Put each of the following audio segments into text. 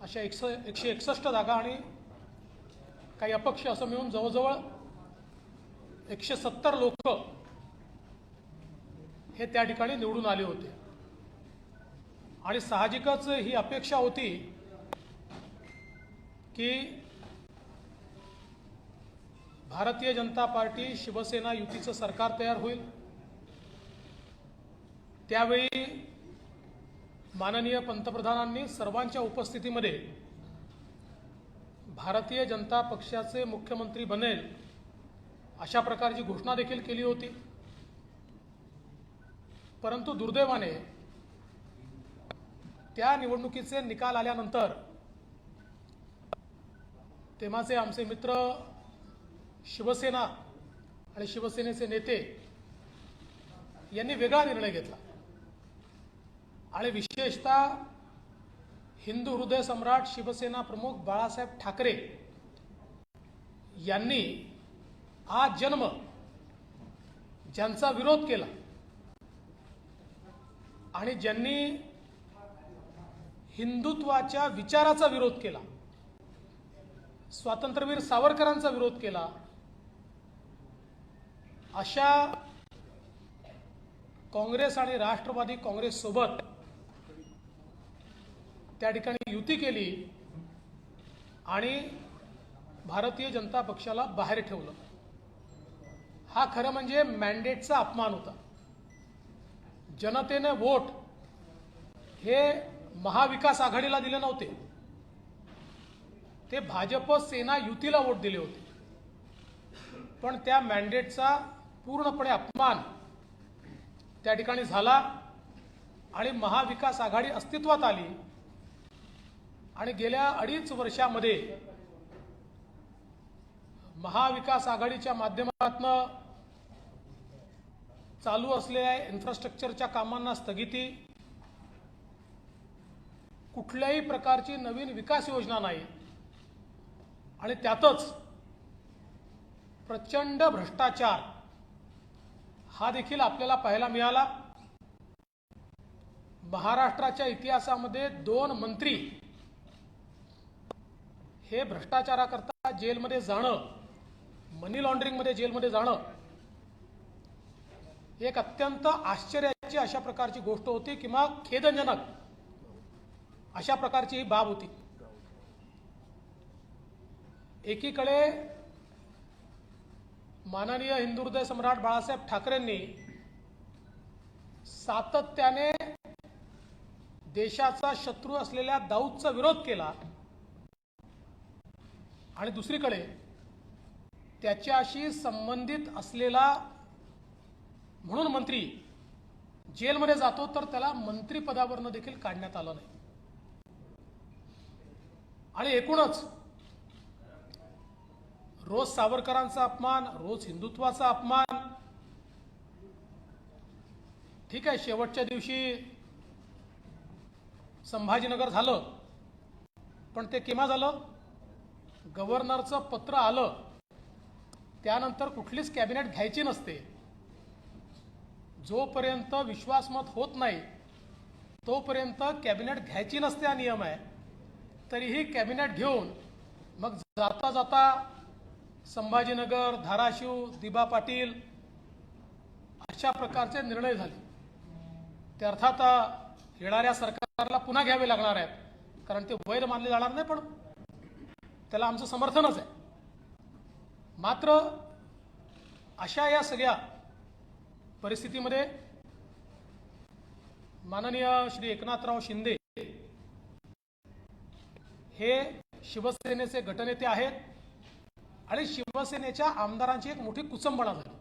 अशा 161 जागा आणि काही अपक्ष असं मिळून जवळजवळ 170 लोक हे त्या ठिकाणी निवडून आले होते। आणि साहजिकच ही अपेक्षा होती की भारतीय जनता पार्टी शिवसेना युतीचं सरकार तयार होईल। त्यावेळी माननीय पंतप्रधानांनी सर्वांच्या उपस्थितीमध्ये भारतीय जनता पक्षाचे मुख्यमंत्री बनेल अशा प्रकारची घोषणा देखील केली होती। परंतु दुर्दैवाने त्या निवडणुकीचे निकाल आल्यानंतर तेव्हाचे आमचे मित्र शिवसेना आणि शिवसेनेचे नेते यांनी वेगळा निर्णय घेतला आणि विशेषतः हिंदू हृदय सम्राट शिवसेना प्रमुख बाळासाहेब ठाकरे यांनी आज जन्म ज्यांचा विरोध केला आणि ज्यांनी हिंदुत्वाच्या विचाराचा विरोध केला, स्वातंत्र्यवीर सावरकरांचा विरोध केला, अशा काँग्रेस आणि राष्ट्रवादी काँग्रेस सोबत त्या ठिकाणी युती केली आणि भारतीय जनता पक्षाला बाहेर ठेवलं। हा खरं म्हणजे मॅन्डेटचा अपमान होता। जनतेने वोट हे महाविकास आघाडीला दिले नव्हते, ते भाजप सेना युतीला वोट दिले होते। पण त्या मॅन्डेटचा पूर्णपणे अपमान त्या ठिकाणी झाला आणि महाविकास आघाडी अस्तित्वात आली आणि गेल्या 2.5 वर्षामध्ये महाविकास आघाडीच्या माध्यमातून चालू असलेल्या इन्फ्रास्ट्रक्चरच्या कामांना स्थगिती, कुठल्याही प्रकारची नवीन विकास योजना नाही आणि त्यातच प्रचंड भ्रष्टाचार हा देखील आपल्याला पाहायला मिळाला। महाराष्ट्राच्या इतिहासामध्ये 2 मंत्री हे भ्रष्टाचाराकरता जेलमध्ये जाणं, मनी लॉन्ड्रिंगमध्ये जेलमध्ये जाणं एक अत्यंत आश्चर्याची अशा प्रकारची गोष्ट होती किंवा खेदजनक अशा प्रकारची ही बाब होती। एकीकडे माननीय हिंदू हृदय सम्राट बाळासाहेब ठाकरेंनी सातत्याने देशाचा शत्रू असलेल्या दाऊदचा विरोध केला आणि दुसरीकडे त्याच्याशी संबंधित असलेला म्हणून मंत्री जेलमध्ये जातो तर त्याला मंत्रिपदावरून देखील काढण्यात आलं नाही। आणि एकूणच रोज सावरकरांचा अपमान, रोज हिंदुत्वाचा अपमान। ठीक आहे, शेवटच्या दिवशी संभाजीनगर झालं, पण ते केव्हा झालं? गव्हर्नरचं पत्र आलं त्यानंतर कुठलीच कॅबिनेट घ्यायची नसते। जोपर्यंत विश्वासमत होत नाही तोपर्यंत कॅबिनेट घ्यायची नसते हा नियम आहे। तरीही कॅबिनेट घेऊन मग जाता जाता संभाजीनगर, धाराशिव, दिबा पाटील अशा प्रकारचे निर्णय झाले। ते अर्थात येणाऱ्या सरकारला पुन्हा घ्यावे लागणार आहेत, कारण ते वैध मानले जाणार नाही, पण त्याला आमचं समर्थनच आहे। मात्र अशा या सगळ्या परिस्थितीमध्ये माननीय श्री एकनाथराव शिंदे हे शिवसेनेचे गटनेते आहेत आणि शिवसेनेच्या आमदारांची एक मोठी कुचंबणा झाली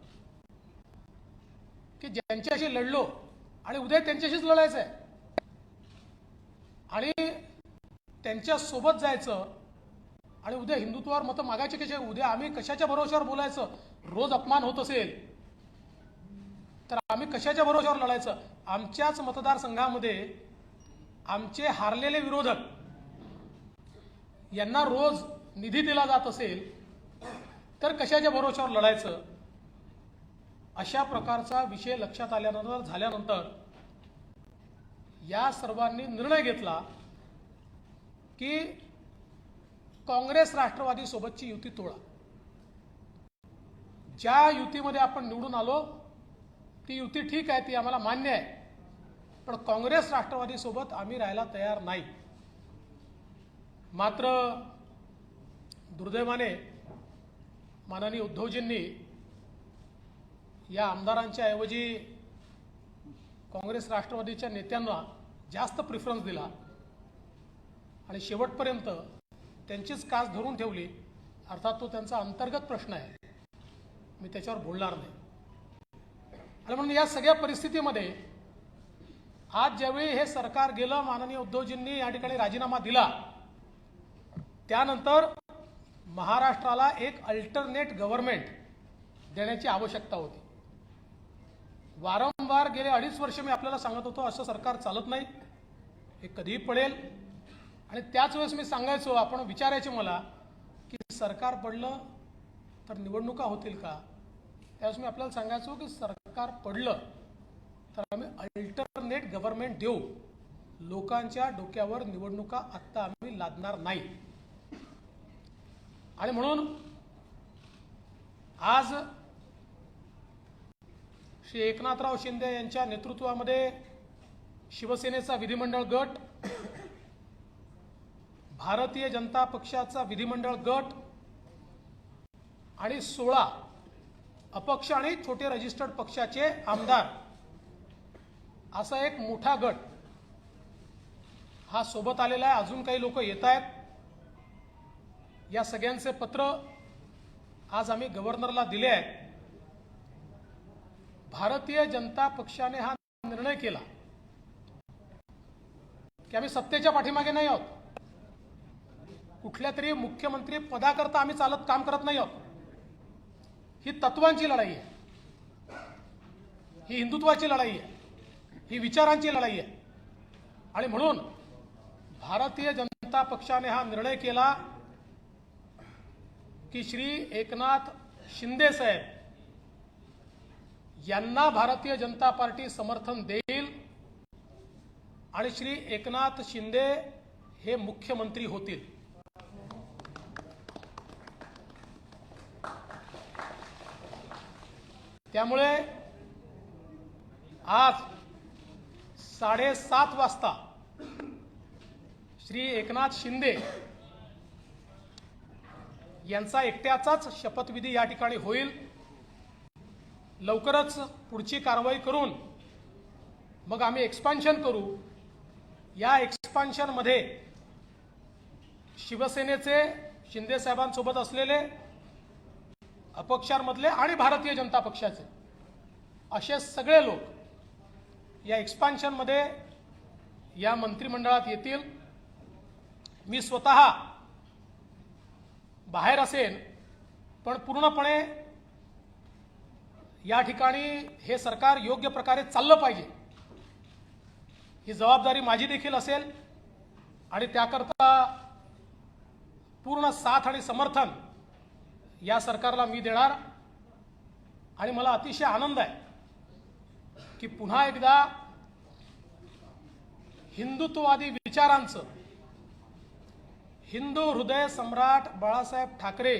की ज्यांच्याशी लढलो आणि उद्या त्यांच्याशीच लढायचं आहे आणि त्यांच्या सोबत जायचं आणि उद्या हिंदुत्वावर मतं मागायचे कसे, उद्या आम्ही कशाच्या भरोश्यावर बोलायचं? रोज अपमान होत असेल तर आम्ही कशाच्या भरोश्यावर लढायचं? आमच्याच मतदारसंघामध्ये आमचे हारलेले विरोधक यांना रोज निधी दिला जात असेल तर कशाच्या भरोश्यावर लढायचं? अशा प्रकारचा विषय लक्षात झाल्यानंतर या सर्वांनी निर्णय घेतला की काँग्रेस राष्ट्रवादी सोबतची युती तोडा. ज्या युतीमध्ये आपण निवडून आलो ती युती ठीक आहे, ती आम्हाला मान्य आहे, पण काँग्रेस राष्ट्रवादी सोबत आम्ही राहायला तयार नाही. मात्र दुर्दैवाने माननीय उद्धवजींनी या आमदारांच्या ऐवजी काँग्रेस राष्ट्रवादीच्या नेत्यांना जास्त प्रिफरन्स दिला आणि शेवटपर्यंत त्यांचीच कास धरून ठेवली. अर्थात तो त्यांचा अंतर्गत प्रश्न आहे, मी त्याच्यावर बोलणार नाही. आणि म्हणून या सगळ्या परिस्थितीमध्ये आज ज्यावेळी हे सरकार गेलं, माननीय उद्धवजींनी या ठिकाणी राजीनामा दिला, त्यानंतर महाराष्ट्राला एक अल्टरनेट गव्हर्नमेंट देण्याची आवश्यकता होती. वारंवार गेले 2.5 वर्ष मी आपल्याला सांगत होतो असं सरकार चालत नाही, हे कधीही पडेल. आणि त्याच वेळेस मी सांगायचो, आपण विचारायचे मला की सरकार पडलं तर निवडणुका होतील का. त्यावेळेस मी आपल्याला सांगायचो की सरकार पडलं तर आम्ही अल्टरनेट गव्हर्नमेंट देऊ, लोकांच्या डोक्यावर निवडणुका आत्ता आम्ही लादणार नाही. आणि म्हणून आज श्री एकनाथराव शिंदे यांच्या नेतृत्वामध्ये शिवसेनेचा विधिमंडळ गट, भारतीय जनता पक्षाचा विधिमंडळ गट आणि 16 अपक्ष आणि छोटे रजिस्टर्ड पक्षाचे आमदार असा एक मोठा गट हा सोबत आलेला आहे. अजून काही लोक येत आहेत. या सगळ्यांचे पत्र आज आम्ही गव्हर्नरला दिले आहेत. भारतीय जनता पक्षाने हा निर्णय केला की आम्ही सत्तेच्या पाठीमागे नाही आहोत, कुठल्या तरी मुख्यमंत्री पदाकरता आम्ही काम करत नाही आहोत. ही तत्वांची लढाई आहे, ही हिंदुत्वाची लढाई आहे, ही विचारांची लढाई आहे. आणि म्हणून भारतीय जनता पक्षाने हा निर्णय केला की श्री एकनाथ शिंदे साहेब यांना भारतीय जनता पार्टी समर्थन देईल आणि श्री एकनाथ शिंदे हे मुख्यमंत्री होतील. त्यामुळे आज 7:30 वाजता श्री एकनाथ शिंदे यांचा एकट्याचाच शपथविधी या ठिकाणी होईल. लवकरच पुढची कारवाई करून मग आम्ही एक्सपान्शन करू. या एक्सपान्शनमध्ये शिवसेनेचे शिंदे साहेबांसोबत असलेले अपक्षांमधले आणि भारतीय जनता पक्षाचे असे सगळे लोक या एक्सपान्शनमध्ये या मंत्रिमंडळात येतील. मी स्वतः बाहेर असेन, पण पूर्णपणे या ठिकाणी हे सरकार योग्य प्रकारे चाललं पाहिजे ही जबाबदारी माझी देखील असेल आणि त्याकरता पूर्ण साथ आणि समर्थन या सरकारला मी देणार. आणि मला अतिशय आनंद आहे की पुन्हा एकदा हिंदुत्ववादी विचारांचं हिंदू हृदय सम्राट बाळासाहेब ठाकरे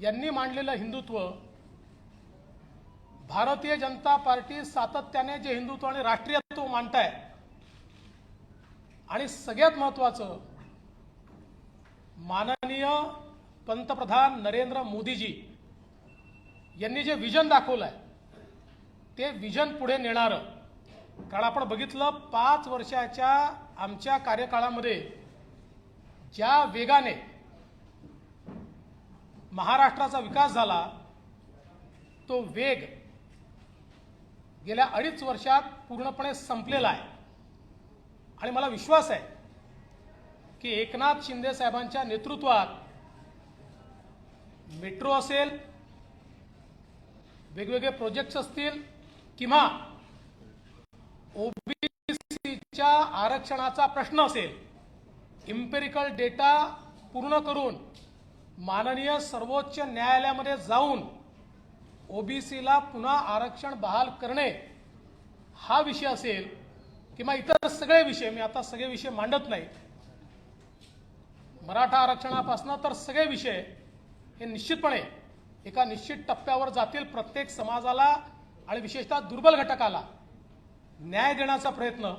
यांनी मांडलेलं हिंदुत्व, भारतीय जनता पार्टी सातत्याने जे हिंदुत्व आणि राष्ट्रीयत्व मानताय, आणि सगळ्यात महत्त्वाचं माननीय पंतप्रधान नरेंद्र मोदीजी यांनी जे विजन दाखवलंय ते विजन पुढे नेणारं. कारण आपण बघितलं 5 वर्षाच्या आमच्या कार्यकाळामध्ये ज्या वेगाने महाराष्ट्राचा विकास झाला तो वेग गेल्या 2.5 वर्षात पूर्णपणे संपलेला आहे. आणि मला विश्वास आहे की एकनाथ शिंदे साहेबांच्या नेतृत्वात मेट्रो असेल, वेगवेगळे प्रोजेक्ट्स असतील, किंवा ओबीसीच्या आरक्षणाचा प्रश्न असेल, इम्पेरिकल डेटा पूर्ण करून माननीय सर्वोच्च न्यायालयामध्ये जाऊन ओबीसीला पुन्हा आरक्षण बहाल करणे हा विषय असेल, किंवा इतर सगळे विषय, मी आता सगळे विषय मांडत नाही, मराठा आरक्षणापासून तर सगळे विषय हे निश्चितपणे एका निश्चित टप्प्यावर जातील. प्रत्येक समाजाला आणि विशेषतः दुर्बल घटकाला न्याय देण्याचा प्रयत्न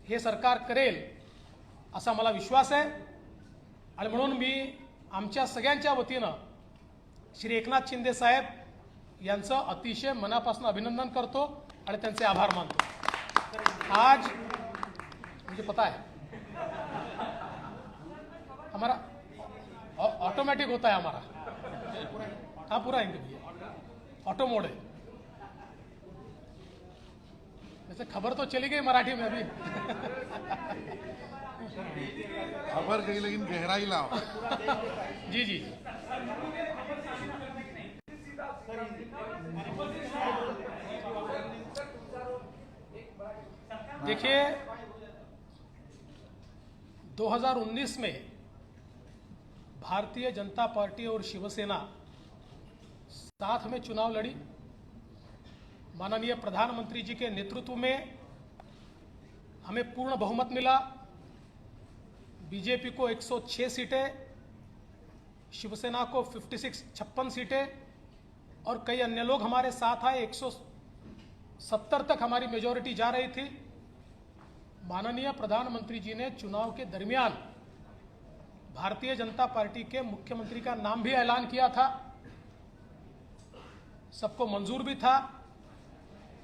हे सरकार करेल असा मला विश्वास आहे. आणि म्हणून मी आमच्या सगळ्यांच्या वतीनं श्री एकनाथ शिंदे साहेब यांचं अतिशय मनापासून अभिनंदन करतो आणि त्यांचे आभार मानतो. आज मुझे पता है हमारा ऑटोमेटिक होता है हमारा, हाँ पूरा आएंगे भैया, ऑटो मोड है. वैसे खबर तो चली गई मराठी में अभी. खबर गई लेकिन गहराई लाओ. जी जी देखिए 2019 में भारतीय जनता पार्टी और शिवसेना साथ में चुनाव लड़ी. माननीय प्रधानमंत्री जी के नेतृत्व में हमें पूर्ण बहुमत मिला. बीजेपी को 106 सीटें, शिवसेना को 56 सीटें और कई अन्य लोग हमारे साथ आए. 170 तक हमारी मेजॉरिटी जा रही थी. माननीय प्रधानमंत्री जी ने चुनाव के दरमियान भारतीय जनता पार्टी के मुख्यमंत्री का नाम भी ऐलान किया था, सबको मंजूर भी था.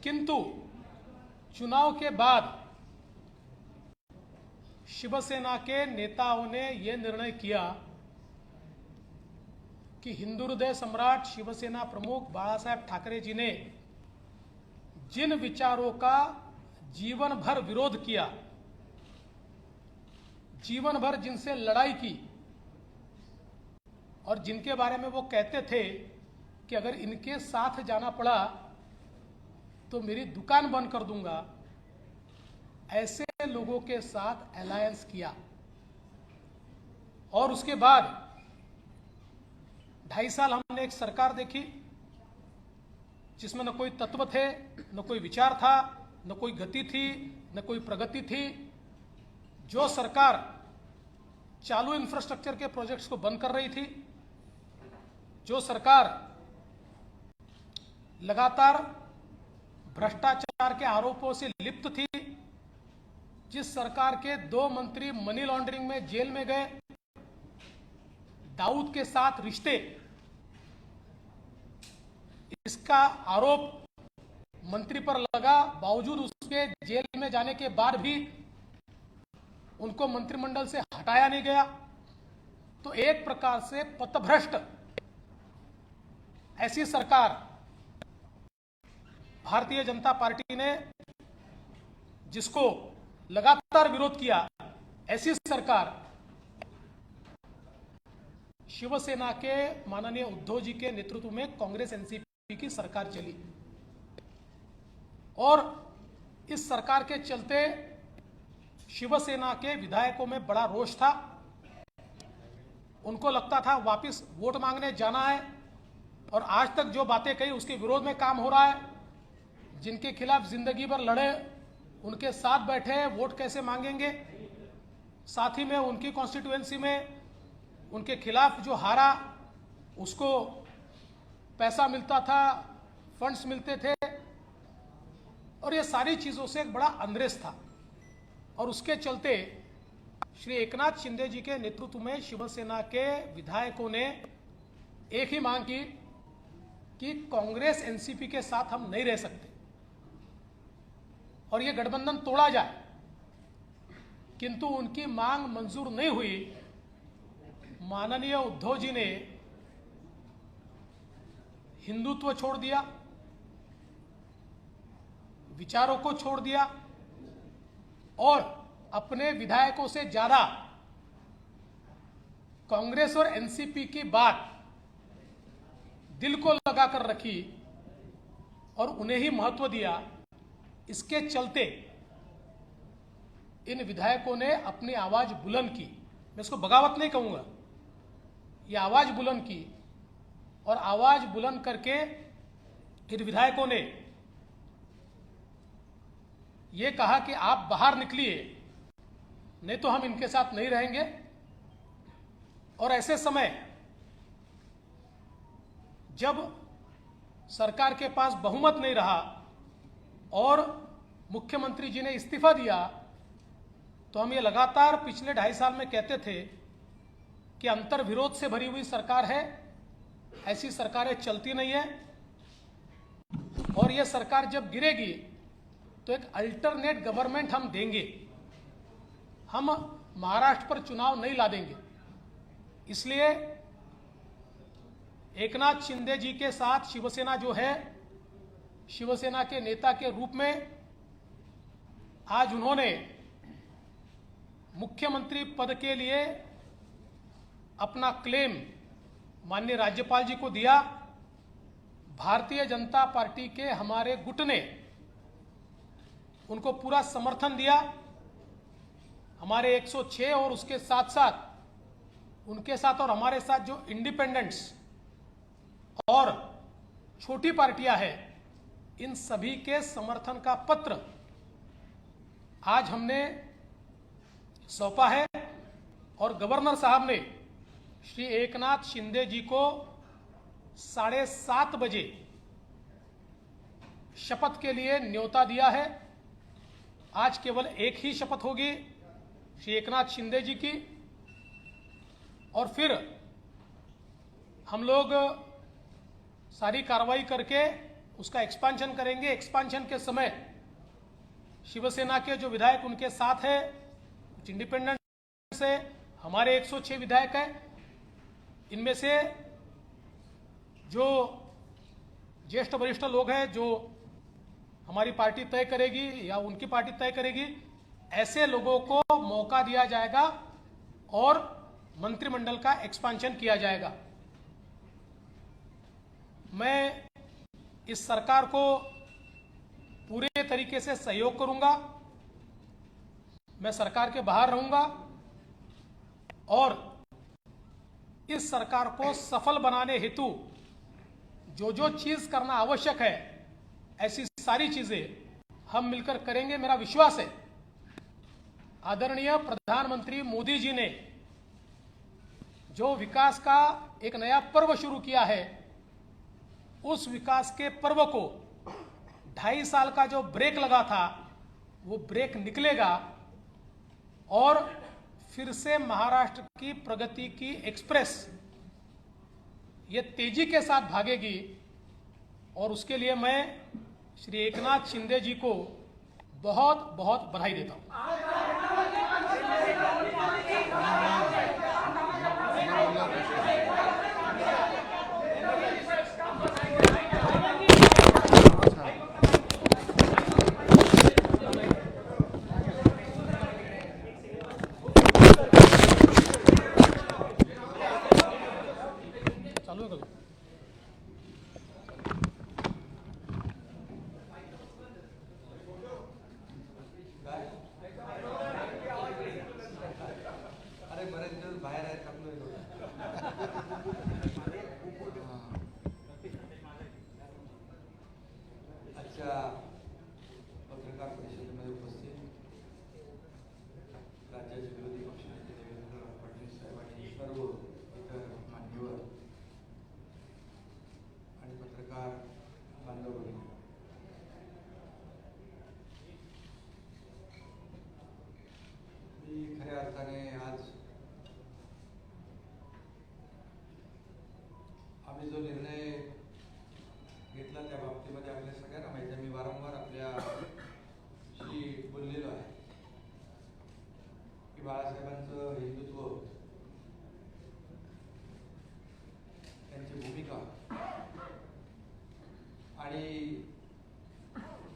किंतु चुनाव के बाद शिवसेना के नेताओं ने यह निर्णय किया कि हिंदू हृदय सम्राट शिवसेना प्रमुख बाला साहेब ठाकरे जी ने जिन विचारों का जीवन भर विरोध किया, जीवन भर जिनसे लड़ाई की और जिनके बारे में वो कहते थे कि अगर इनके साथ जाना पड़ा तो मेरी दुकान बंद कर दूंगा, ऐसे लोगों के साथ अलायंस किया. और उसके बाद 2.5 साल हमने एक सरकार देखी जिसमें न कोई तत्व थे, न कोई विचार था, न कोई गति थी, न कोई प्रगति थी. जो सरकार चालू इंफ्रास्ट्रक्चर के प्रोजेक्ट्स को बंद कर रही थी, जो सरकार लगातार भ्रष्टाचार के आरोपों से लिप्त थी, जिस सरकार के 2 मंत्री मनी लॉन्ड्रिंग में जेल में गए, दाऊद के साथ रिश्ते, इसका आरोप मंत्री पर लगा, बावजूद उसके जेल में जाने के बाद भी उनको मंत्रिमंडल से हटाया नहीं गया. तो एक प्रकार से पथभ्रष्ट ऐसी सरकार भारतीय जनता पार्टी ने, जिसको लगातार विरोध किया, ऐसी सरकार शिवसेना के माननीय उद्धव जी के नेतृत्व में कांग्रेस एनसीपी की सरकार चली. और इस सरकार के चलते शिवसेना के विधायकों में बड़ा रोष था. उनको लगता था वापस वोट मांगने जाना है और आज तक जो बातें कही उसके विरोध में काम हो रहा है. जिनके खिलाफ जिंदगी भर लड़े उनके साथ बैठे वोट कैसे मांगेंगे. साथ ही में उनकी कॉन्स्टिट्यूएंसी में उनके खिलाफ जो हारा उसको पैसा मिलता था, फंड्स मिलते थे और ये सारी चीजों से एक बड़ा अंद्रेस था. और उसके चलते श्री एकनाथ शिंदे जी के नेतृत्व में शिवसेना के विधायकों ने एक ही मांग की कि कांग्रेस एनसीपी के साथ हम नहीं रह सकते और ये गठबंधन तोड़ा जाए. किंतु उनकी मांग मंजूर नहीं हुई. माननीय उद्धव जी ने हिंदुत्व छोड़ दिया, विचारों को छोड़ दिया और अपने विधायकों से ज्यादा कांग्रेस और एनसीपी की बात दिल को लगाकर रखी और उन्हें ही महत्व दिया. इसके चलते इन विधायकों ने अपनी आवाज बुलंद की. मैं इसको बगावत नहीं कहूंगा, ये आवाज बुलंद की और आवाज बुलंद करके इन विधायकों ने ये कहा कि आप बाहर निकलिए, नहीं तो हम इनके साथ नहीं रहेंगे. और ऐसे समय जब सरकार के पास बहुमत नहीं रहा और मुख्यमंत्री जी ने इस्तीफा दिया, तो हम ये लगातार पिछले 2.5 साल में कहते थे कि अंतर्विरोध से भरी हुई सरकार है, ऐसी सरकारें चलती नहीं है, और ये सरकार जब गिरेगी तो एक अल्टरनेट गवर्नमेंट हम देंगे, हम महाराष्ट्र पर चुनाव नहीं ला देंगे। इसलिए एकनाथ शिंदे जी के साथ शिवसेना जो है, शिवसेना के नेता के रूप में आज उन्होंने मुख्यमंत्री पद के लिए अपना क्लेम माननीय राज्यपाल जी को दिया। भारतीय जनता पार्टी के हमारे गुट ने उनको पूरा समर्थन दिया। हमारे 106 और उसके साथ साथ उनके साथ और हमारे साथ जो इंडिपेंडेंट्स और छोटी पार्टियां हैं, इन सभी के समर्थन का पत्र आज हमने सौंपा है और गवर्नर साहब ने श्री एकनाथ शिंदे जी को 7:30 बजे शपथ के लिए न्योता दिया है। आज केवल एक ही शपथ होगी श्री एकनाथ शिंदे जी की, और फिर हम लोग सारी कार्रवाई करके उसका एक्सपांशन करेंगे। एक्सपांशन के समय शिवसेना के जो विधायक उनके साथ है, कुछ इंडिपेंडेंट से हमारे 106 विधायक हैं, इनमें से जो ज्येष्ठ वरिष्ठ लोग हैं जो हमारी पार्टी तय करेगी या उनकी पार्टी तय करेगी, ऐसे लोगों को मौका दिया जाएगा और मंत्रिमंडल का एक्सपांशन किया जाएगा। मैं इस सरकार को पूरे तरीके से सहयोग करूंगा। मैं सरकार के बाहर रहूंगा और इस सरकार को सफल बनाने हेतु जो जो चीज करना आवश्यक है, ऐसी सारी चीजें हम मिलकर करेंगे। मेरा विश्वास है आदरणीय प्रधानमंत्री मोदी जी ने जो विकास का एक नया पर्व शुरू किया है, उस विकास के पर्व को 2.5 साल का जो ब्रेक लगा था, वो ब्रेक निकलेगा और फिर से महाराष्ट्र की प्रगति की एक्सप्रेस ये तेजी के साथ भागेगी। और उसके लिए मैं श्री एकनाथ शिंदे जी को बहुत बहुत बधाई देता हूं। चालू है कभी? अरे बरेच दिवस बाहेर आहेत आपलं. आजच्या पत्रकार परिषदेमध्ये उपस्थित राज्याचे विरोधी पक्षनेते देवेंद्र फडणवीस साहेब आणि सर्व इतर मान्यवर आणि पत्रकार बांधवांनो, मी खऱ्या अर्थाने आज आम्ही जो निर्णय घेतला त्या बाबतीमध्ये आपल्या सगळ्यांना माहिती आहे. मी वारंवार आपल्याशी बोललेलो आहे की बाळासाहेबांचं हिंदुत्व, त्यांची भूमिका आणि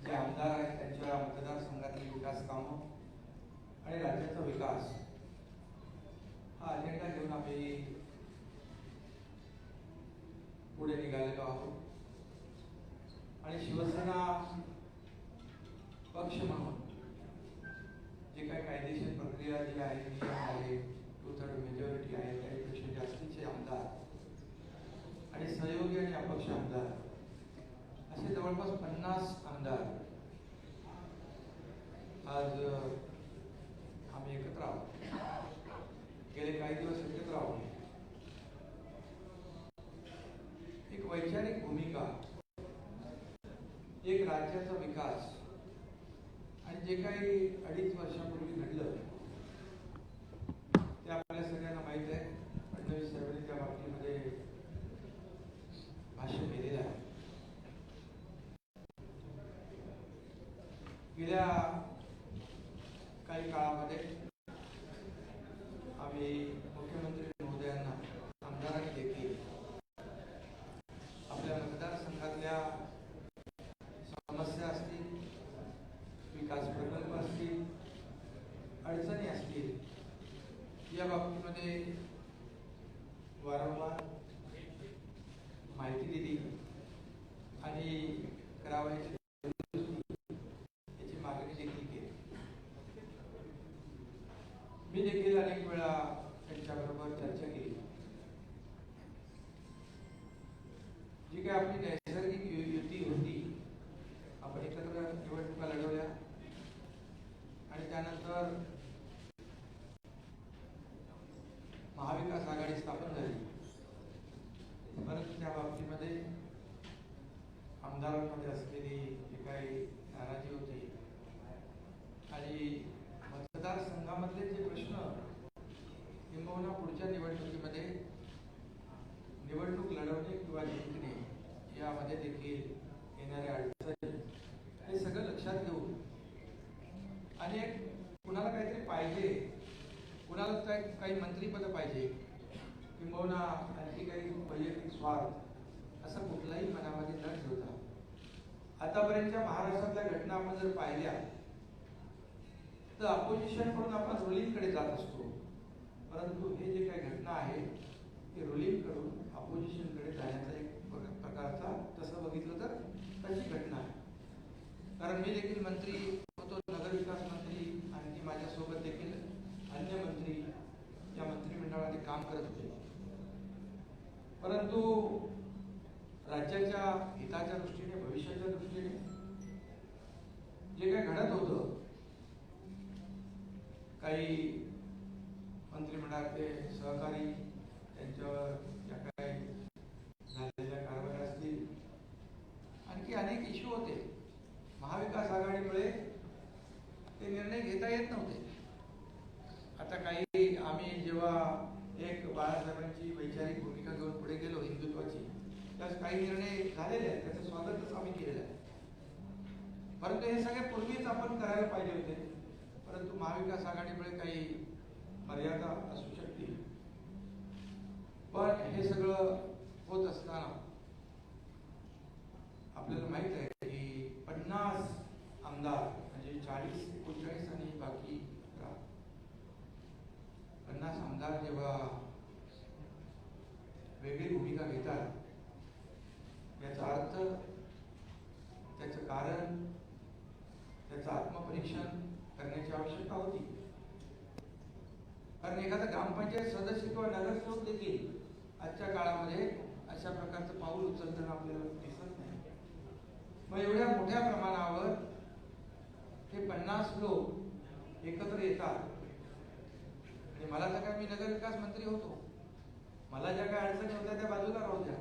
जे आमदार आहेत त्यांच्या मतदारसंघातील विकास कामं आणि राज्याचा विकास हा अजेंडा घेऊन आम्ही पुढे निघालेलो आहोत. आणि शिवसेना पक्ष म्हणून जे काही कायदेशीर प्रक्रिया जी आहे, नियम आहे, 2/3 मेजॉरिटी आहे, त्यापेक्षा जास्तीचे आमदार आणि सहयोगी आणि अपक्ष आमदार असे जवळपास 50 आमदार आज आम्ही एकत्र आहोत. गेले काही दिवस एकत्र आहोत जे काही 2.5 वर्षापूर्वी घडलं ते आपल्या सगळ्यांना माहीत आहे. फडणवीस साहेबांनी त्या बाबतीमध्ये भाष्य केलेलं आहे. गेल्या काही काळामध्ये आम्ही मुख्यमंत्री महोदयांना, आमदारांनी देखील आपल्या मतदारसंघातल्या समस्या असतील, विकास प्रकल्प असतील, अडचणी असतील, या बाबतीमध्ये वारंवार माहिती दिली आणि करावयाची याची मागणी देखील केली. मी देखील अनेक वेळा त्यांच्याबरोबर चर्चा केली. जी काही आपली नैसर्गिक युती होती, आपण एकत्र निवडणुका लढवल्या आणि त्यानंतर महाविकास आघाडी स्थापन झाली. परंतु त्या बाबतीमध्ये आमदारांमध्ये असलेली जी काही नाराजी होती आणि मतदारसंघामधले जे प्रश्न किंबहुना पुढच्या निवडणुकीमध्ये निवडणूक लढवणे किंवा जिंकणे यामध्ये देखील येणाऱ्या अडचणी, हे सगळं लक्षात घेऊन आणि कुणाला काहीतरी पाहिजे, कुणाला काही मंत्रीपद पाहिजे किंबहुना आणखी काही वैयक्तिक स्वार्थ, असं कुठलाही मनामध्ये न ठेवता आतापर्यंतच्या महाराष्ट्रातल्या घटना आपण जर पाहिल्या तर अपोजिशन कडून आपण रुलिंगकडे जात असतो. परंतु हे जे काही घटना आहे ते रुलिंग कडून अपोजिशनकडे जाण्याचा एक प्रकारचा, तसं बघितलं तर तशी घटना आहे. कारण मी देखील मंत्री होतो, नगरविकास मंत्री, आणि माझ्यासोबत देखील अन्य मंत्री या मंत्रिमंडळामध्ये काम करत होते. परंतु राज्याच्या हिताच्या दृष्टीने, भविष्याच्या दृष्टीने जे काही घडत होतं, काही मंत्रिमंडळातले सहकारी त्यांच्यावर ज्या काही झालेल्या कारवाया असतील, आणखी अनेक इश्यू होते. महाविकास आघाडीमुळे ते निर्णय घेता येत नव्हते. आता काही आम्ही जेव्हा एक बाळासाहेबांची वैचारिक भूमिका घेऊन पुढे गेलो हिंदुत्वाची, त्यास काही निर्णय झालेले आहेत, त्याचं स्वागतच आम्ही केलेलं आहे. परंतु हे सगळे पूर्वीच आपण करायला पाहिजे होते. परंतु महाविकास आघाडीमुळे काही मर्यादा असू शकतील. पण हे सगळं होत असताना आपल्याला माहित आहे की 50 आमदार, म्हणजे 40, 39 आणि बाकी 50 आमदार जेव्हा वेगळी भूमिका घेतात, याचा अर्थ, त्याचं कारण, त्याचं आत्मपरीक्षण करण्याची आवश्यकता होती. कारण एखादा ग्रामपंचायत सदस्य किंवा नगरसेवक देखील आजच्या काळामध्ये अशा प्रकारचं पाऊल उचलताना आपल्याला दिसत नाही. मग एवढ्या मोठ्या प्रमाणावर हे 50 लोक एकत्र येतात. आणि मला तर काय, मी नगरविकास मंत्री होतो, मला ज्या काही अडचणी होत्या त्या बाजूला राहू द्या.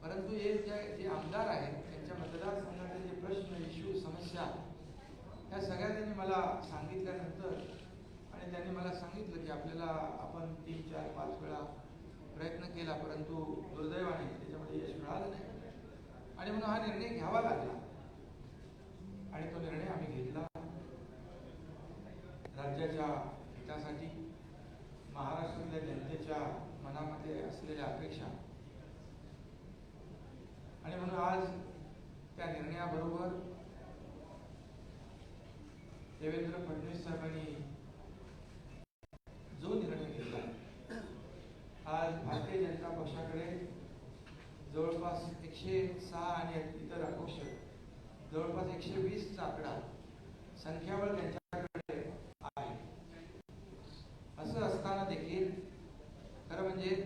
परंतु हे जे आमदार आहेत त्यांच्या मतदारसंघातले जे प्रश्न, इश्यू, समस्या, ह्या सगळ्या त्यांनी मला सांगितल्यानंतर, आणि त्यांनी मला सांगितलं की आपल्याला, आपण 3, 4, 5 वेळा प्रयत्न केला, परंतु दुर्दैवाने त्याच्यामध्ये यश मिळालं नाही. आणि म्हणून हा निर्णय घ्यावा लागला. आणि तो निर्णय आम्ही घेतला राज्याच्या हितासाठी, महाराष्ट्रातल्या जनतेच्या मनामध्ये असलेल्या अपेक्षा. आणि म्हणून आज त्या निर्णयाबरोबर देवेंद्र फडणवीस साहेबांनी जो निर्णय घेतला, आज भारतीय जनता पक्षाकडे जवळपास 106 आणि इतर अपक्ष जवळपास 120चा आकडा, संख्याबळ त्यांच्याकडे आहे. असं असताना देखील खरं म्हणजे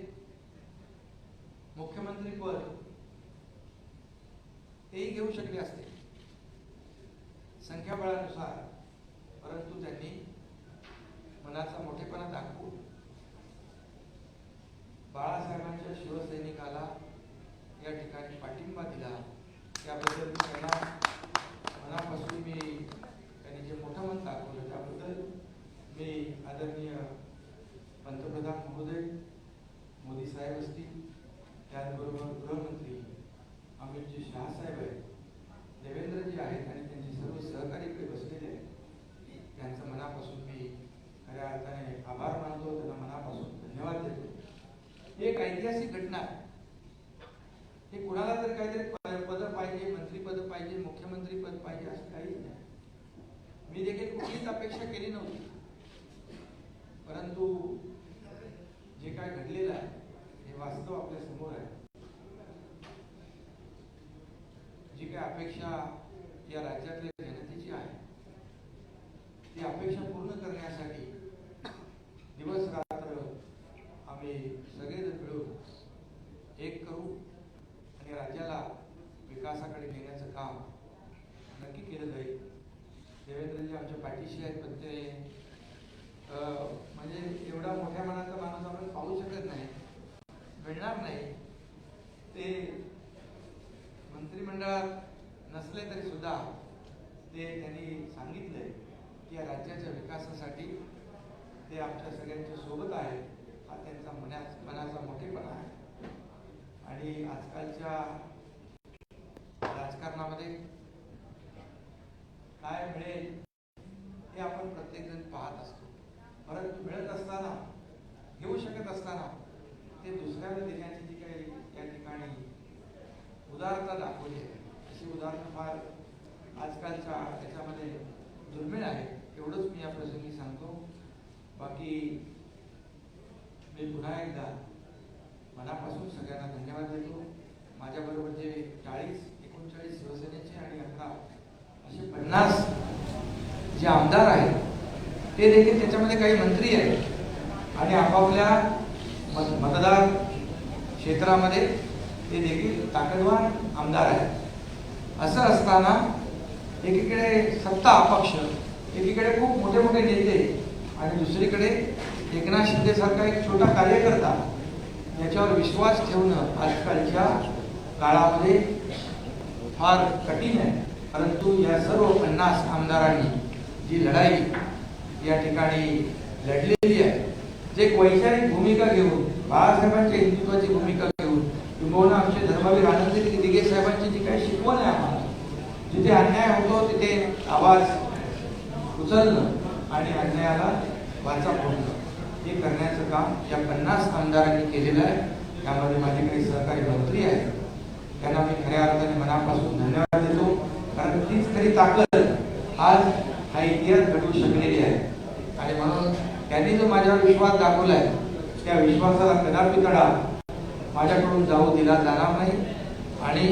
मुख्यमंत्री पद तेही घेऊ शकले असते संख्याबळानुसार, परंतु त्यांनी मनाचा मोठेपणा दाखवून बाळासाहेबांच्या शिवसैनिकाला या ठिकाणी पाठिंबा दिला. त्याबद्दल त्यांना मनापासून मी, त्यांनी जे मोठं आदरणीय पंतप्रधान महोदय मोदी साहेब असतील, त्याचबरोबर गृहमंत्री अमितजी शहा साहेब आहेत, देवेंद्रजी आहेत आणि त्यांचे सर्व सहकारी इकडे बसलेले आहेत. त्यांचं मनापासून मी खऱ्या अर्थाने आभार मानतो, त्यांना मनापासून धन्यवाद देतो. ही एक ऐतिहासिक घटना आहे. हे कुणाला तर काहीतरी पद पाहिजे, मंत्रीपद पाहिजे, मुख्यमंत्री पद पाहिजे असं काहीच नाही. मी देखील कुठलीच अपेक्षा केली नव्हती, परंतु जे काय घडलेलं आहे हे वास्तव आपल्या समोर आहे. जी काय अपेक्षा या राज्यातल्या जनतेची आहे ती अपेक्षा पूर्ण करण्यासाठी दिवस रात्र आम्ही सगळेजण मिळून एक करू आणि राज्याला विकासाकडे नेण्याचं काम नक्की केलं जाईल. देवेंद्रजी आमच्या पाठीशी आहेत, पण ते म्हणजे एवढा मोठ्या मनाचा माणूस आपण पाहू शकत नाही, मिळणार नाही. ते मंत्रिमंडळात नसले तरी सुद्धा ते त्यांनी सांगितलंय की या राज्याच्या विकासासाठी ते आमच्या सगळ्यांच्या सोबत आहे. हा त्यांचा मनाचा मोठेपणा आहे. आणि आजकालच्या राजकारणामध्ये काय मिळेल हे आपण प्रत्येकजण पाहत असतो, परंतु मिळत असताना, घेऊ शकत असताना ते दुसऱ्याला देण्याची जी काही या ठिकाणी उदारता दाखवली आहे, अशी उदाहरणं फार आजकालच्या त्याच्यामध्ये दुर्मिळ आहे. एवढंच मी या प्रसंगी सांगतो. बाकी मी पुन्हा एकदा मनापासून सगळ्यांना धन्यवाद देतो. माझ्याबरोबर जे 39 शिवसेनेचे आणि 11 असे 50 जे आमदार आहेत ते देखील त्याच्यामध्ये काही मंत्री आहेत आणि आपापल्या मतदार क्षेत्रामध्ये ते देखील ताकदवान आमदार आहेत. असं असताना एकीकडे सत्ता अपक्ष, एकीकडे खूप मोठे मोठे नेते आणि दुसरीकडे एकनाथ शिंदे सारखा एक छोटा कार्यकर्ता याच्यावर विश्वास ठेवणं आजकालच्या काळामध्ये फार कठीण आहे. परंतु या सर्व 50 आमदारांनी जी लढाई या ठिकाणी लढलेली आहे, जे एक वैचारिक भूमिका घेऊन, बाळासाहेबांच्या हिंदुत्वाची भूमिका घेऊन, किंबहुना आमचे धर्मवीर आनंदगिरी दिघे साहेबांची जी काही शिकवण आहे आम्हाला, जिथे अन्याय होतो तिथे आवाज उचलणं आणि अन्यायाला वाचा फोडणं हे करण्याचं काम या 50 आमदारांनी केलेलं आहे. त्यामध्ये माझे काही सहकारी मंत्री आहेत, त्यांना मी खऱ्या अर्थाने मनापासून धन्यवाद देतो. कारण तीच खरी ताकद आज हा इतिहास घडवू शकलेली आहे. आणि म्हणून त्यांनी जो माझ्यावर विश्वास दाखवलाय त्या विश्वासाला कदापि तडा माझ्याकडून जाऊ दिला जाणार नाही. आणि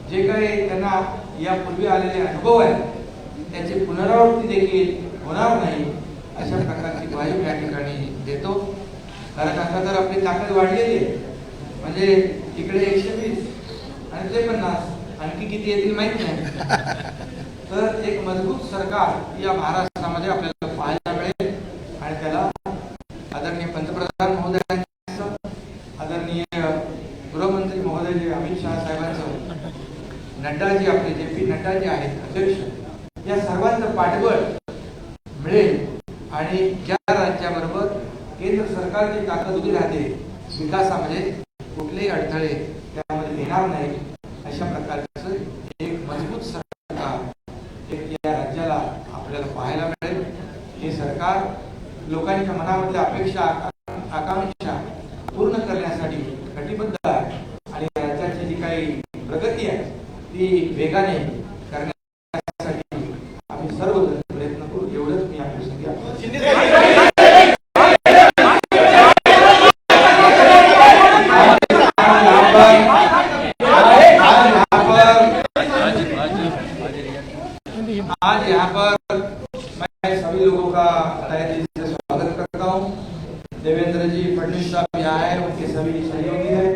जे काही त्यांना यापूर्वी आलेले अनुभव आहेत त्याची पुनरावृत्ती देखील होणार नाही अशा प्रकारची ग्वाही या ठिकाणी देतो. कारण आता तर आपली ताकद वाढलेली आहे, म्हणजे इकडे 120 आणि ते 50 आणखी किती येतील माहित नाही. तर एक मजबूत सरकार या महाराष्ट्रामध्ये आपल्याला पाहायला मिळेल. आणि त्याला आदरणीय पंतप्रधान महोदयांचं, आदरणीय गृहमंत्री महोदय जे अमित शहा साहेबांचं, नड्डाजी आपले JP नड्डा जे आहेत अध्यक्ष, या सर्वांचं पाठबळ मिळेल. आणि ज्या राज्याबरोबर केंद्र सरकारची ताकद उभी राहते विकासामध्ये, कुठलेही अडथळे त्यामध्ये येणार नाही अशा प्रकारचं एक मजबूत सरकार एक या राज्याला आपल्याला पाहायला मिळेल. हे सरकार लोकांच्या मनामधल्या अपेक्षा आकांक्षा पूर्ण करण्यासाठी कटिबद्ध आहे आणि राज्याची जी काही प्रगती आहे ती वेगाने करण्यासाठी आम्ही सर्व प्रयत्न करू. एवढंच मी आपल्यासाठी आज यहाँ पर मैं सभी लोगों का तहे दिल से स्वागत करता हूँ. देवेंद्र जी फडणवीस साहब यहाँ है, उनके सभी सहयोगी हैं,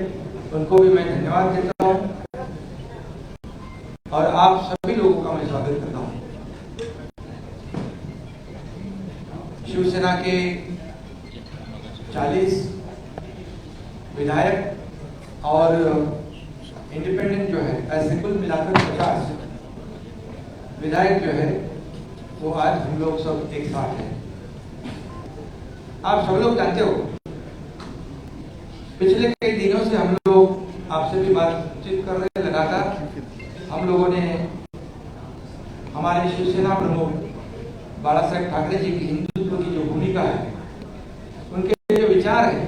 उनको भी मैं धन्यवाद देता हूँ और आप सभी लोगों का मैं स्वागत करता हूँ. शिवसेना के 40 विधायक और इंडिपेंडेंट जो है, ऐसे कुल मिलाकर 50 विधायक जो है वो आज हम लोग सब एक साथ हैं. आप सब लोग जानते हो, पिछले कई दिनों से हम लोग आपसे भी बातचीत कर रहे हैं लगातार। हम लोगों ने हमारे शिवसेना प्रमुख बाला साहेब ठाकरे जी की हिंदुत्व की जो भूमिका है, उनके जो विचार है,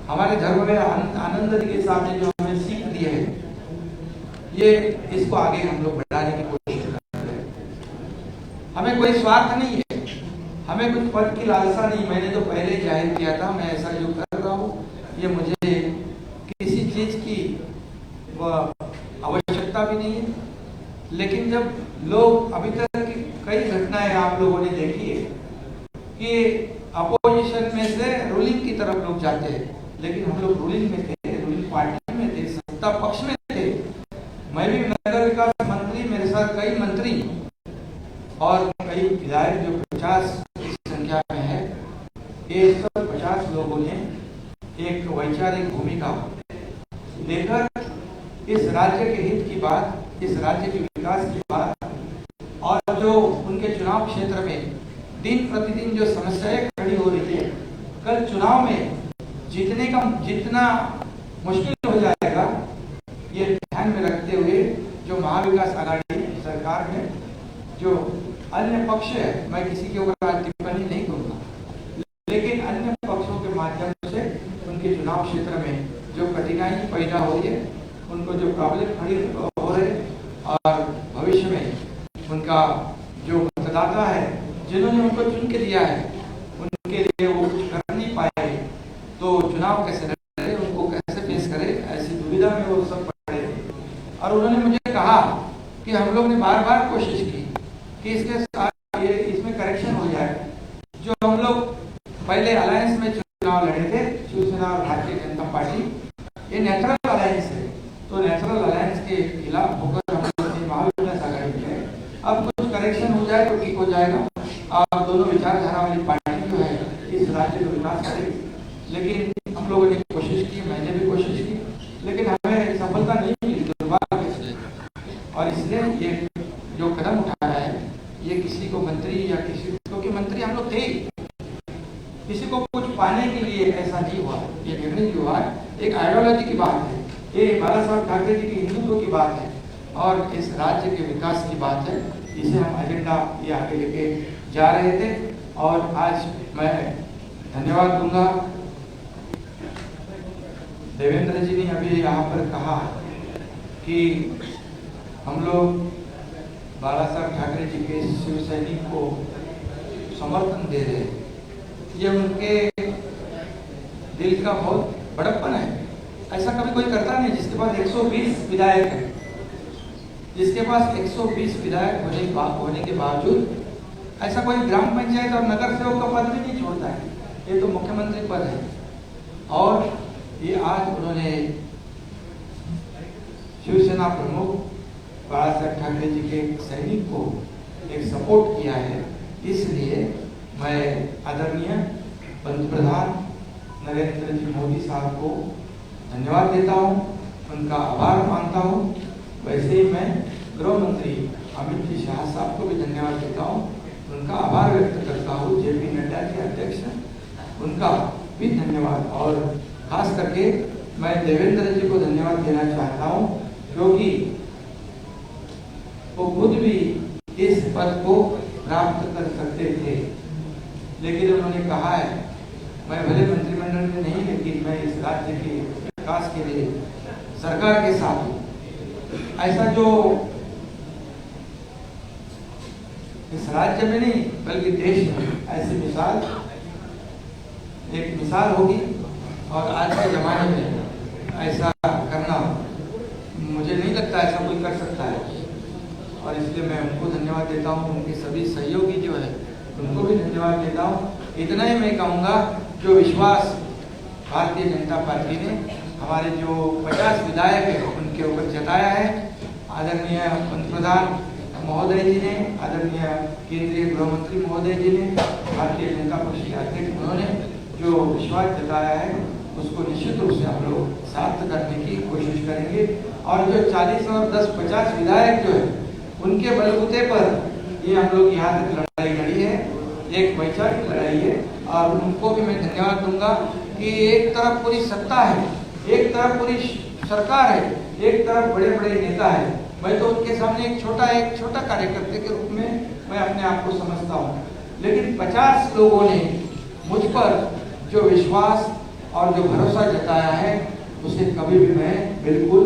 हमारे धर्म में आनंद के सामने जो हमें सीख दी है, ये इसको आगे हम लोग बढ़ाने की कोशिश कर रहे हैं। हमें कोई स्वार्थ नहीं है, हमें कुछ पद की लालसा नहीं। मैंने तो पहले जाहिर किया था, मैं ऐसा जो कर रहा हूँ ये मुझे किसी चीज की आवश्यकता भी नहीं है। लेकिन जब लोग अभी तक की कई घटनाएं आप लोगों ने देखी है कि अपोजिशन में से रूलिंग की तरफ लोग जाते हैं, लेकिन हम लोग रूलिंग में थे, रूलिंग पार्टी में थे, सत्ता पक्ष में थे। मैं भी नगर विकास मंत्री, मेरे साथ कई मंत्री और कई विधायक जो 50 की संख्या में है, ये सब 50 लोगों ने एक वैचारिक भूमिका लेकर इस राज्य के हित की बात, इस राज्य के विकास की बात और जो उनके चुनाव क्षेत्र में दिन प्रतिदिन जो समस्याएं खड़ी हो रही है, कल चुनाव में जीतने का जितना मुश्किल हो जाएगा, ये ध्यान में रखते हुए जो महाविकास आघाड़ी सरकार में जो अन्य पक्ष है, मैं किसी के ऊपर टिप्पणी नहीं करूंगा, लेकिन अन्य पक्षों के माध्यम से उनके चुनाव क्षेत्र में जो कठिनाई पैदा हो रही है, उनको जो प्रॉब्लम खड़ी हो रहे और भविष्य में उनका जो मतदाता है, जिन्होंने उनको चुन के दिया है, उनके लिए वो कुछ कर नहीं पाए, तो चुनाव कैसे लड़े, उनको कैसे पेश करे, ऐसी दुविधा में वो सब पड़े थे। और उन्होंने मुझे कहा कि हम लोग ने बार बार कोशिश की कि इसके साथ ये इसमें करेक्शन हो जाए। जो हम लोग पहले अलायंस में चुनाव लड़े थे, शिवसेना और भारतीय जनता पार्टी, ये नेचुरल अलायंस है, तो नेचुरल अलायंस के खिलाफ होकर हम लोग ने महाविकास आघाड़ी में अब कुछ करेक्शन हो जाए तो ठीक हो जाएगा और दोनों विचारधारा वाली पार्टी जो है इस राज्य का विकास करेगी। लेकिन हम लोगों ने कोशिश की, मैंने भी कोशिश की, लेकिन हमें सफलता नहीं मिली, दुर्भाग्य से। और इसलिए ये जो कदम उठाया है, ये किसी को मंत्री या किसी, क्योंकि मंत्री हम लोग थे, किसी को कुछ पाने के लिए ऐसा नहीं हुआ। ये निर्णय जो हुआ है एक आइडियोलॉजी की बात है, ये बाला साहब ठाकरे जी की हिंदुत्व की बात है और इस राज्य के विकास की बात है। इसे हम एजेंडा ये आगे लेके जा रहे थे और आज मैं धन्यवाद दूंगा। देवेंद्र जी ने अभी यहाँ पर कहा कि हम लोग बाला साहब ठाकरे जी के शिव सैनिक को समर्थन दे रहे हैं। ये उनके दिल का बहुत बड़प्पन है। ऐसा कभी कोई करता नहीं जिसके पास 120 विधायक है, जिसके पास 120 विधायक होने के बावजूद ऐसा कोई ग्राम पंचायत और नगर सेवक का पद भी नहीं छोड़ता है। ये तो मुख्यमंत्री पद है और ये आज उन्होंने शिवसेना प्रमुख बाला साहेब ठाकरे जी के एक सैनिक को एक सपोर्ट किया है। इसलिए मैं आदरणीय पंतप्रधान नरेंद्र जी मोदी साहब को धन्यवाद देता हूँ, उनका आभार मानता हूँ। वैसे ही मैं गृह मंत्री अमित जी शाह साहब को भी धन्यवाद देता हूँ, उनका आभार व्यक्त करता हूँ। जेपी नड्डा के अध्यक्ष, उनका भी धन्यवाद। और खास करके मैं देवेंद्र जी को धन्यवाद देना चाहता हूँ, क्योंकि वो खुद भी इस पद को प्राप्त कर सकते थे, लेकिन उन्होंने कहा है मैं भले मंत्रिमंडल में नहीं, लेकिन मैं इस राज्य के विकास के लिए सरकार के साथ हूँ। ऐसा जो इस राज्य में नहीं बल्कि देश में ऐसी मिसाल, एक मिसाल होगी। और आज के जमाने में ऐसा करना मुझे नहीं लगता ऐसा कोई कर सकता है, और इसलिए मैं उनको धन्यवाद देता हूँ। उनके सभी सहयोगी जो है उनको भी धन्यवाद देता हूँ। इतना ही मैं कहूँगा, जो विश्वास भारतीय जनता पार्टी ने हमारे जो 50 विधायक है उनके ऊपर जताया है, आदरणीय पंतप्रधान महोदय जी ने, आदरणीय केंद्रीय गृह मंत्री महोदय जी ने, भारतीय जनता पार्टी के अध्यक्ष, उन्होंने जो विश्वास जताया है उसको निश्चित रूप से हम लोग सार्थ करने की कोशिश करेंगे। और जो 40 और 10-50 विधायक जो है उनके बलबूते पर ये हम लोग यहाँ तक लड़ाई लड़ी है, एक वैचारिक लड़ाई है और उनको भी मैं धन्यवाद दूंगा कि एक तरफ पूरी सत्ता है, एक तरफ पूरी सरकार है, एक तरफ बड़े बड़े नेता है। मैं तो उनके सामने एक छोटा कार्यकर्ता के रूप में मैं अपने आप को समझता हूँ, लेकिन 50 लोगों ने मुझ पर जो विश्वास और जो भरोसा जताया है उसे कभी भी मैं बिल्कुल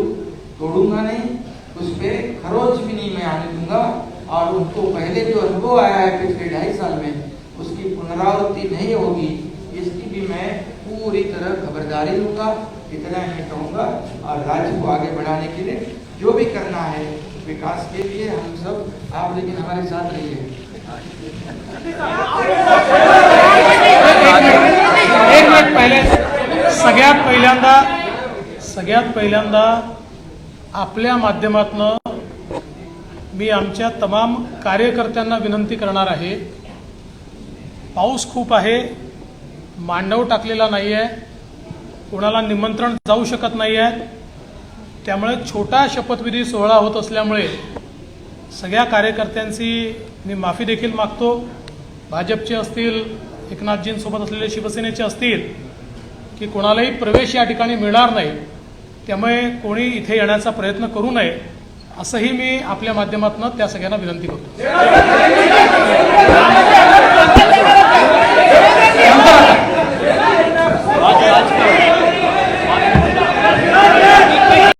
तोड़ूंगा नहीं, उस पर खरोच भी नहीं मैं आने दूंगा। और उनको पहले जो अनुभव आया है पिछले 2.5 साल में, उसकी पुनरावृत्ति नहीं होगी, इसकी भी मैं पूरी तरह खबरदारी लूंगा। इतना मैं कहूँगा। और राज्य को आगे बढ़ाने के लिए जो भी करना है विकास के लिए हम सब, आप लेकिन हमारे साथ रहिए। एक मिनिट पहिले सगळ्यात पहिल्यांदा आपल्या माध्यमातून मी आमच्या तमाम कार्यकर्त्यांना विनंती करणार आहे, पाऊस खूप आहे, मांडव टाकलेला नाही आहे, कोणाला निमंत्रण जाऊ शकत नाही आहे, त्यामुळे छोटा शपथविधी सोहळा होत असल्यामुळे सगळ्या कार्यकर्त्यांची मी माफी देखील मागतो। भाजपचे असतील, एकनाथजींसोबत असलेले शिवसेनेचे असतील, की कोणालाही प्रवेश या ठिकाणी मिळणार नाही, त्यामुळे कोणी इथे येण्याचा प्रयत्न करू नये असंही मी आपल्या माध्यमातून त्या सगळ्यांना विनंती करतो।